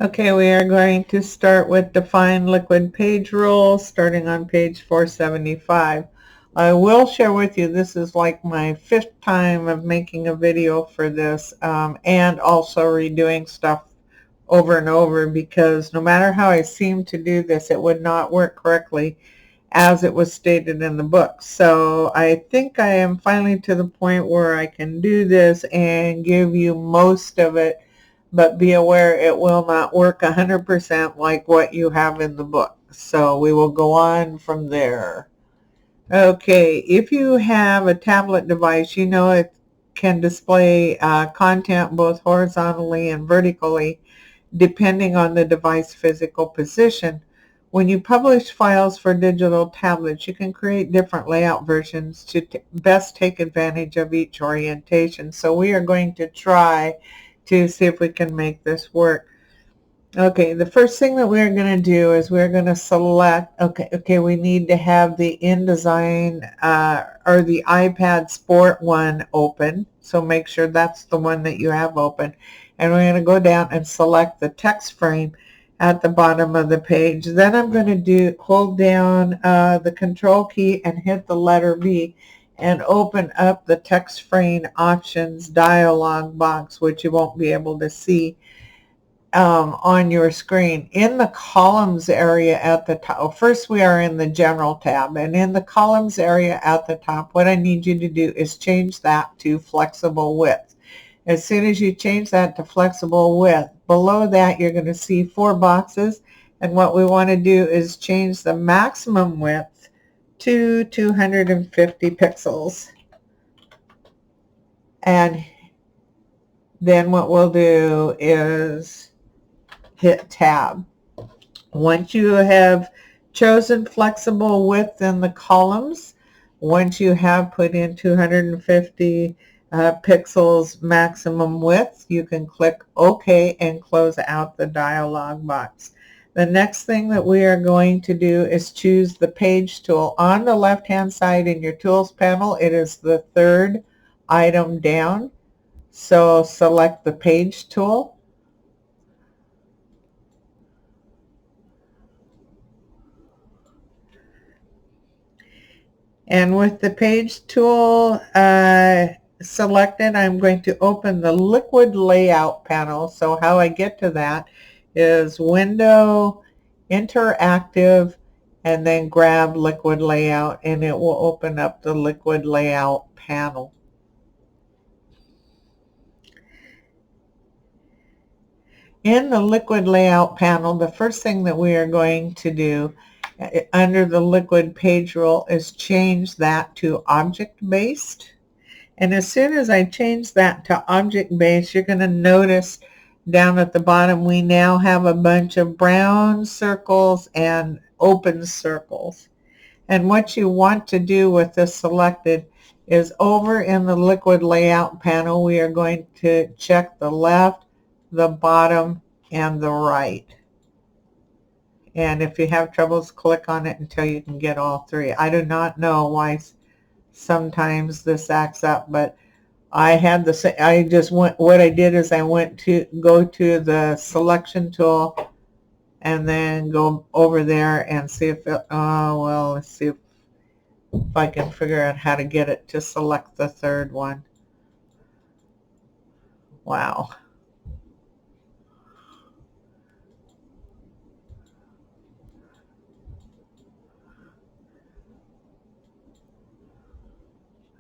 Okay, we are going to start with define liquid page rule, starting on page 475. I will share with you, this is like my 5th time of making a video for this, and also redoing stuff over and over, because no matter how I seem to do this, it would not work correctly as it was stated in the book. So I think I am finally to the point where I can do this and give you most of it, but be aware it will not work 100% like what you have in the book. So we will go on from there. Okay, if you have a tablet device, you know it can display content both horizontally and vertically depending on the device physical position. When you publish files for digital tablets, you can create different layout versions to best take advantage of each orientation. So we are going to try to see if we can make this work. Okay, the first thing that we're going to do is we're going to select, we need to have the InDesign or the iPad Sport one open. So make sure that's the one that you have open. And we're going to go down and select the text frame at the bottom of the page. Then I'm going to hold down the control key and hit the letter V and open up the text frame options dialog box, which you won't be able to see on your screen. In the columns area at the top, first we are in the general tab, and in the columns area at the top, what I need you to do is change that to flexible width. As soon as you change that to flexible width, below that you're going to see 4 boxes, and what we want to do is change the maximum width to 250 pixels. And then what we'll do is hit tab. Once you have chosen flexible width in the columns, once you have put in 250 pixels maximum width, you can click OK and close out the dialog box. The next thing that we are going to do is choose the page tool. On the left hand side in your tools panel, it is the 3rd item down. So select the page tool. And with the page tool selected, I'm going to open the liquid layout panel. So how I get to that is Window, Interactive, and then grab liquid layout, and it will open up the liquid layout panel. In the liquid layout panel, the first thing that we are going to do under the liquid page rule is change that to object based. And as soon as I change that to object based, you're going to notice down at the bottom we now have a bunch of brown circles and open circles. And what you want to do with this selected is over in the liquid layout panel, we are going to check the left, the bottom, and the right. And if you have troubles, click on it until you can get all 3. I do not know why sometimes this acts up, but I had what I did is I went to go to the selection tool and then go over there and see if it, let's see if I can figure out how to get it to select the 3rd one. Wow.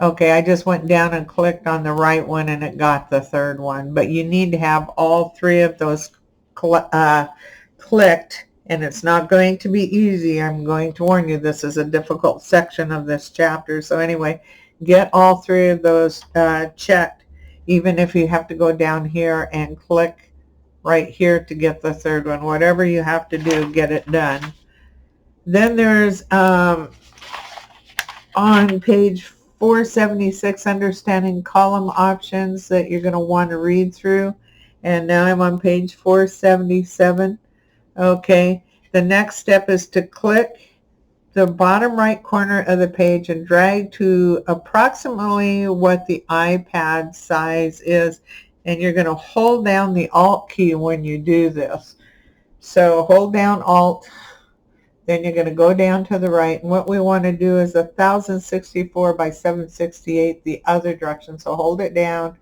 Okay, I just went down and clicked on the right one and it got the 3rd one. But you need to have all 3 of those clicked, and it's not going to be easy. I'm going to warn you, this is a difficult section of this chapter. So anyway, get all 3 of those checked, even if you have to go down here and click right here to get the 3rd one. Whatever you have to do, get it done. Then there's on page 476, understanding column options that you're going to want to read through. And now I'm on page 477. Okay, the next step is to click the bottom right corner of the page and drag to approximately what the iPad size is. And you're going to hold down the Alt key when you do this. So hold down Alt, then you're going to go down to the right, and what we want to do is 1064 by 768 the other direction. So hold it down,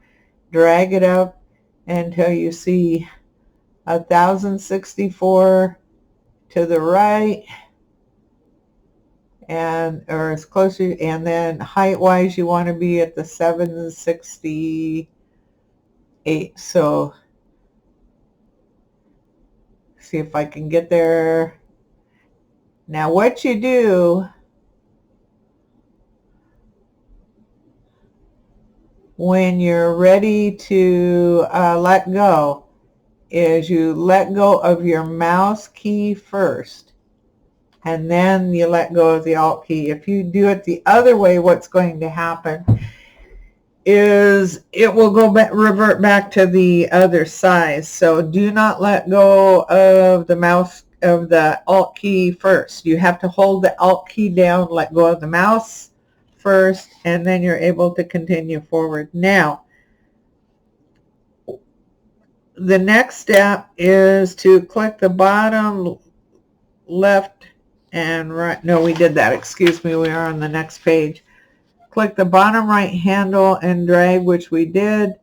drag it up until you see 1064 to the right, and or as close as, and then height wise you want to be at the 768. So see if I can get there. Now what you do when you're ready to let go is you let go of your mouse key first, and then you let go of the Alt key. If you do it the other way, what's going to happen is it will go back, revert back to the other side. So do not let go of the mouse, of the Alt key first. You have to hold the Alt key down, let go of the mouse first, and then you're able to continue forward. Now, the next step is to click the bottom left and right. No, we did that. Excuse me. We are on the next page. Click the bottom right handle and drag, which we did.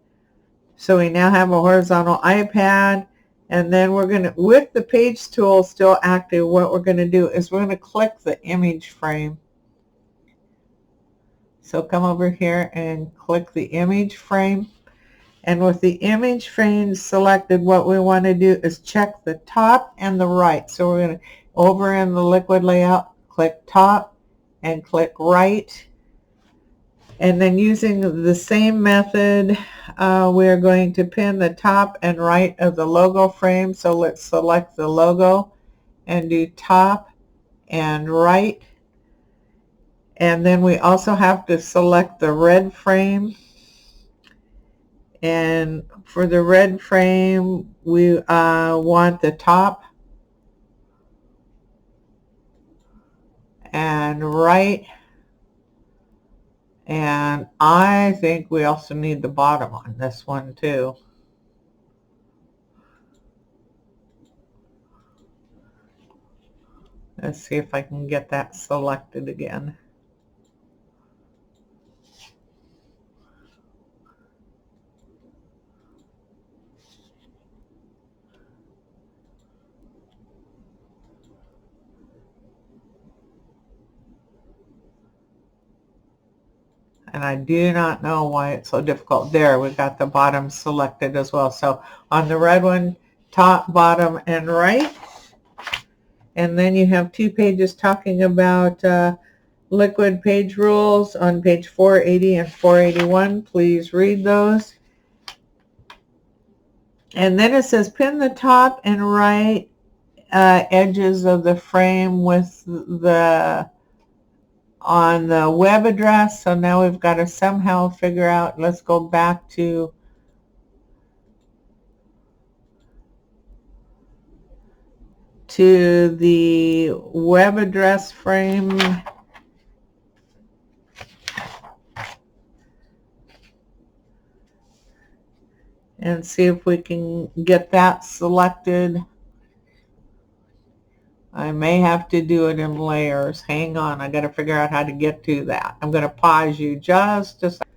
So we now have a horizontal iPad. And then we're going to, with the page tool still active, what we're going to do is we're going to click the image frame. So come over here and click the image frame. And with the image frame selected, what we want to do is check the top and the right. So we're going to, over in the liquid layout, click top and click right. And then using the same method, we're going to pin the top and right of the logo frame. So let's select the logo and do top and right. And then we also have to select the red frame. And for the red frame, we want the top and right. And I think we also need the bottom on this one too. Let's see if I can get that selected again. And I do not know why it's so difficult. There, we got the bottom selected as well. So on the red one, top, bottom, and right. And then you have two pages talking about liquid page rules on page 480 and 481. Please read those. And then it says pin the top and right edges of the frame with the on the web address. So now we've got to somehow figure out, let's go back to the web address frame. And see if we can get that selected. I may have to do it in layers. Hang on, I got to figure out how to get to that. I'm going to pause you just a second.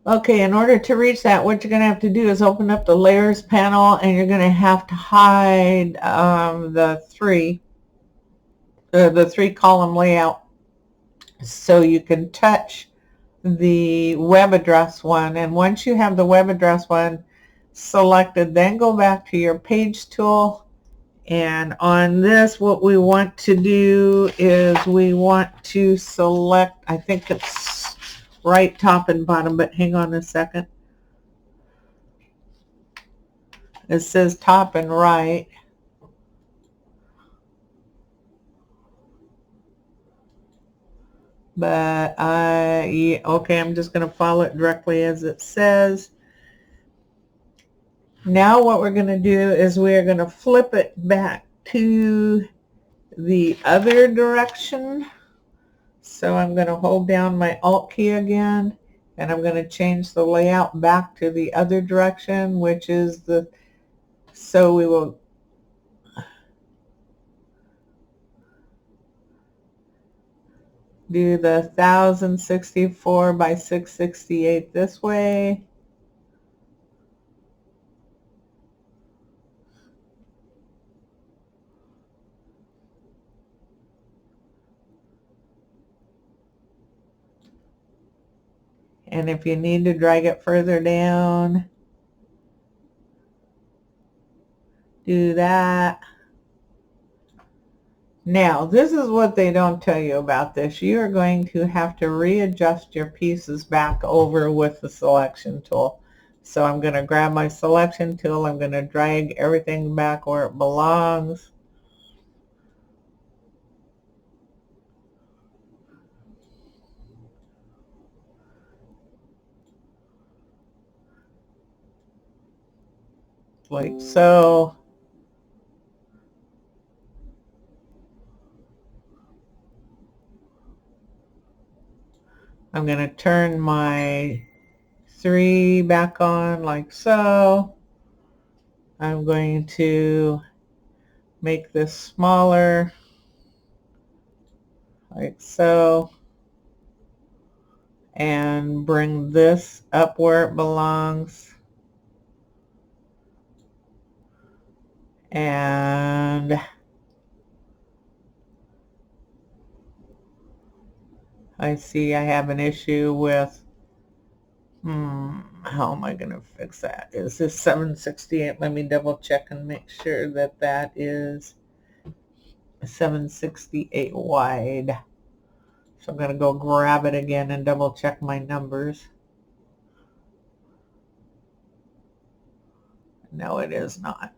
Okay, in order to reach that, what you're going to have to do is open up the layers panel, and you're going to have to hide the three column layout so you can touch the web address one. And once you have the web address one selected, then go back to your page tool. And on this, what we want to do is we want to select, I think it's right, top, and bottom, but hang on a second. It says top and right. But yeah, okay, I'm just going to follow it directly as it says. Now what we're going to do is we're going to flip it back to the other direction. So I'm going to hold down my Alt key again, and I'm going to change the layout back to the other direction, which is the, so we will, do the 1064 by 668 this way. And if you need to drag it further down, do that. Now, this is what they don't tell you about this. You are going to have to readjust your pieces back over with the selection tool. So I'm going to grab my selection tool. I'm going to drag everything back where it belongs. Like so. I'm going to turn my 3 back on like so. I'm going to make this smaller like so, and bring this up where it belongs. And I see I have an issue with, how am I going to fix that? Is this 768? Let me double check and make sure that that is 768 wide. So I'm going to go grab it again and double check my numbers. No, it is not.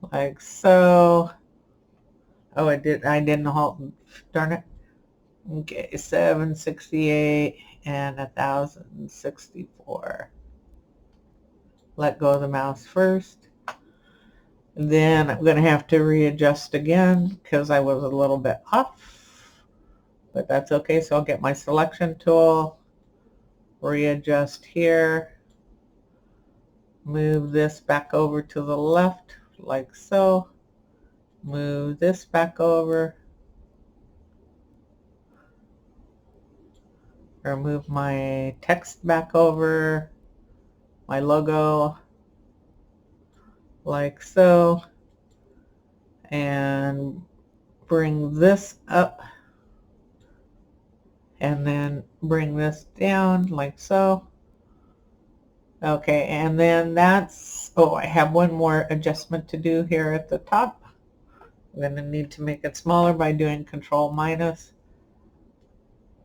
Like so. Oh, I didn't halt. Darn it. Okay, 768 and 1064. Let go of the mouse first. Then I'm going to have to readjust again because I was a little bit off, but that's okay. So I'll get my selection tool, readjust here, move this back over to the left like so, move this back over, or move my text back over, my logo like so, and bring this up and then bring this down like so. Okay, and then that's, oh, I have one more adjustment to do here at the top. I'm going to need to make it smaller by doing Control minus.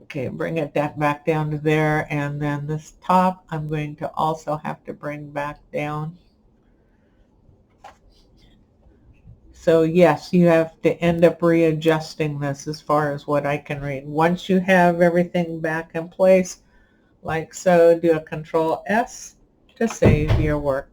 Okay, bring it back down to there, and then this top I'm going to also have to bring back down. So yes, you have to end up readjusting this as far as what I can read. Once you have everything back in place, like so, do a Control S to save your work.